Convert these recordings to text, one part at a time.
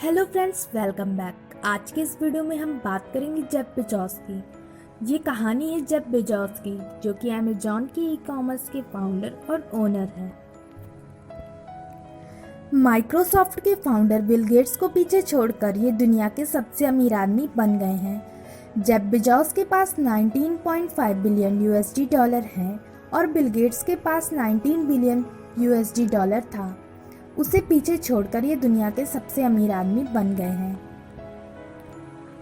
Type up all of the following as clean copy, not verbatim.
Hello friends, welcome back. आज के इस वीडियो में हम बात करेंगे जेफ बेजोस की। ये कहानी है जेफ बेजोस की, जो कि अमेजॉन के ई कॉमर्स के फाउंडर और ओनर हैं। माइक्रोसॉफ्ट के फाउंडर बिल गेट्स को पीछे छोड़कर ये दुनिया के सबसे अमीर आदमी बन गए हैं। जेफ बेजोस के पास 19.5 बिलियन यूएसडी डॉलर हैं और बिल गेट्स के पास 19 बिलियन यूएसडी डॉलर था। उसे पीछे छोड़कर ये दुनिया के सबसे अमीर आदमी बन गए हैं।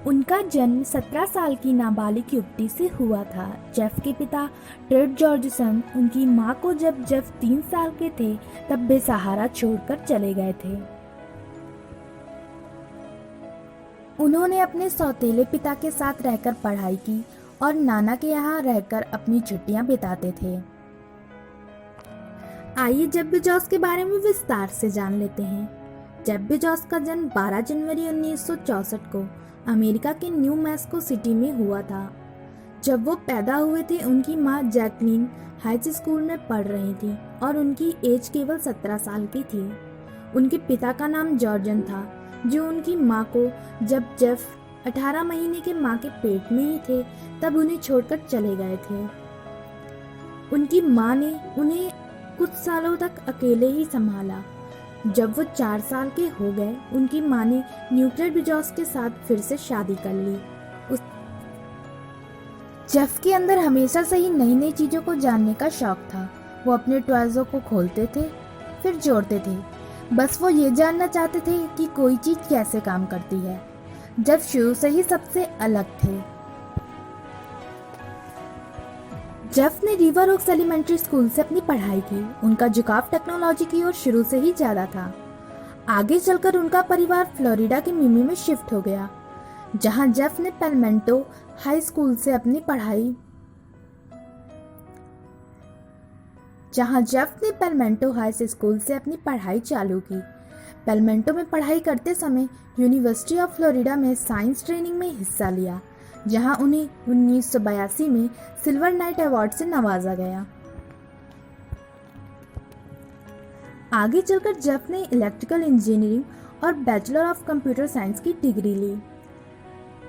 उनका जन्म 17 साल की नाबालिग युवती से हुआ था। जेफ के पिता टेड जॉर्जसन उनकी मां को जब जेफ 3 साल के थे तब बेसहारा छोड़कर चले गए थे। उन्होंने अपने सौतेले पिता के साथ रहकर पढ़ाई की और नाना के यहाँ रहकर अपनी छुट्टियां बिताते थे। आइए जेफ बेजोस के बारे में विस्तार से जान लेते हैं। जेफ बेजोस का जन्म 12 जनवरी 1964 को अमेरिका के न्यू मैक्सिको सिटी में हुआ था। जब वो पैदा हुए थे उनकी मां जैकलीन हाई स्कूल में पढ़ रही थी और उनकी एज केवल 17 साल की थी। उनके पिता का नाम जॉर्जन था, जो उनकी मां को जब जेफ 18 महीने के मां के पेट में ही थे तब उन्हें छोड़कर चले गए थे। उनकी मां ने उन्हें कुछ सालों तक अकेले ही संभाला। जब वो 4 साल के हो गए उनकी मां ने न्यूक्लियर बेजोस के साथ फिर से शादी कर ली। जेफ के अंदर हमेशा से ही नई नई चीजों को जानने का शौक था। वो अपने टॉयज़ों को खोलते थे फिर जोड़ते थे। बस वो ये जानना चाहते थे कि कोई चीज कैसे काम करती है। जेफ शुरू से ही सबसे अलग थे। जेफ ने रिवर ओक्स एलिमेंट्री स्कूल से अपनी पढ़ाई की। उनका झुकाव टेक्नोलॉजी की ओर शुरू से ही ज्यादा था। आगे चलकर उनका परिवार फ्लोरिडा के मिमी में शिफ्ट हो गया, जहां जेफ ने पेलमेंटो हाई स्कूल से अपनी पढ़ाई चालू की। पेलमेंटो में पढ़ाई करते समय यूनिवर्सिटी ऑफ फ्लोरिडा में साइंस ट्रेनिंग में हिस्सा लिया, जहां उन्हें 1982 में सिल्वर नाइट अवार्ड से नवाजा गया। आगे चलकर जेफ ने इलेक्ट्रिकल इंजीनियरिंग और बैचलर ऑफ कंप्यूटर साइंस की डिग्री ली।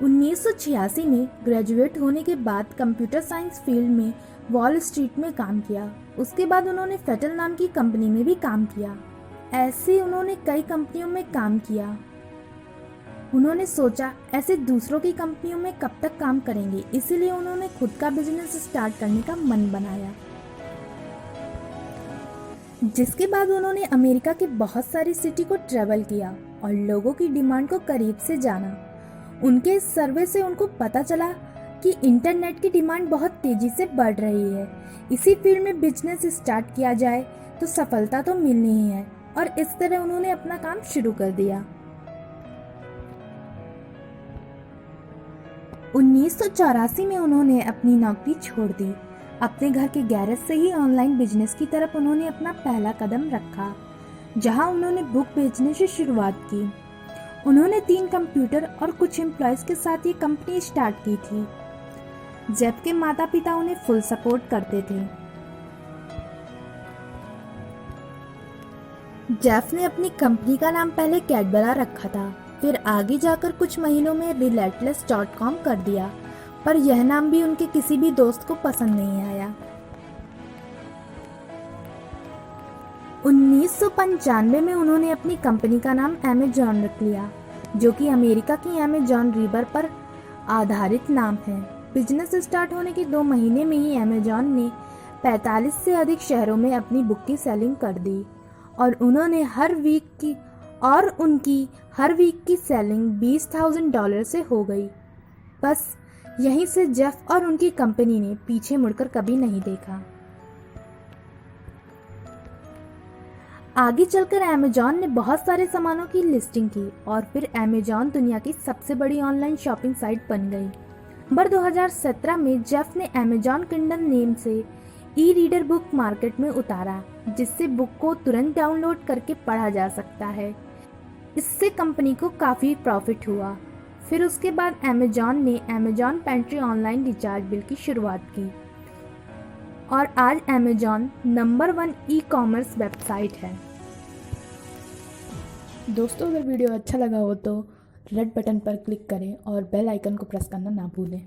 1986 में ग्रेजुएट होने के बाद कंप्यूटर साइंस फील्ड में वॉल स्ट्रीट में काम किया। उसके बाद उन्होंने फेटल नाम की कंपनी में भी काम किया। ऐसे उन्होंने कई कंपनियों में काम किया। उन्होंने सोचा ऐसे दूसरों की कंपनियों में कब तक काम करेंगे, इसीलिए उन्होंने खुद का बिजनेस स्टार्ट करने का मन बनाया। जिसके बाद उन्होंने अमेरिका के बहुत सारी सिटी को ट्रेवल किया और लोगों की डिमांड को करीब से जाना। उनके इस सर्वे से उनको पता चला कि इंटरनेट की डिमांड बहुत तेजी से बढ़ रही है। इसी फील्ड में बिजनेस स्टार्ट किया जाए तो सफलता तो मिलनी ही है, और इस तरह उन्होंने अपना काम शुरू कर दिया। 1984 में उन्होंने अपनी नौकरी छोड़ दी। अपने घर के गैरेज से ही ऑनलाइन बिजनेस की तरफ उन्होंने अपना पहला कदम रखा, जहां उन्होंने बुक बेचने से शुरुआत की। उन्होंने 3 कंप्यूटर और कुछ एम्प्लॉयज के साथ ये कंपनी स्टार्ट की थी। जेफ के माता पिता उन्हें फुल सपोर्ट करते थे। जेफ ने अपनी कंपनी का नाम पहले कैडबरा रखा था, फिर आगे जाकर कुछ महीनों में relentless.com कर दिया, पर यह नाम भी उनके किसी भी दोस्त को पसंद नहीं आया। 1995 में उन्होंने अपनी कंपनी का नाम अमेजॉन रख लिया, जो कि अमेरिका की अमेजॉन रिवर पर आधारित नाम है। बिजनेस स्टार्ट होने के 2 महीने में ही अमेजॉन ने 45 से अधिक शहरों में अपनी बुक की सेलिंग कर दी और उनकी हर वीक की सेलिंग $20,000 से हो गई। बस यहीं से जेफ और उनकी कंपनी ने पीछे मुड़कर कभी नहीं देखा। आगे चलकर अमेजॉन ने बहुत सारे सामानों की लिस्टिंग की और फिर अमेजॉन दुनिया की सबसे बड़ी ऑनलाइन शॉपिंग साइट बन गई। नवंबर 2017 में जेफ ने अमेजॉन किंडल नेम से ई रीडर बुक मार्केट में उतारा, जिससे बुक को तुरंत डाउनलोड करके पढ़ा जा सकता है। इससे कंपनी को काफ़ी प्रॉफिट हुआ। फिर उसके बाद अमेजॉन ने Amazon pantry online recharge bill की शुरुआत की और आज Amazon number 1 e commerce website है। दोस्तों अगर वीडियो अच्छा लगा हो तो रेड बटन पर क्लिक करें और बेल आइकन को प्रेस करना ना भूलें।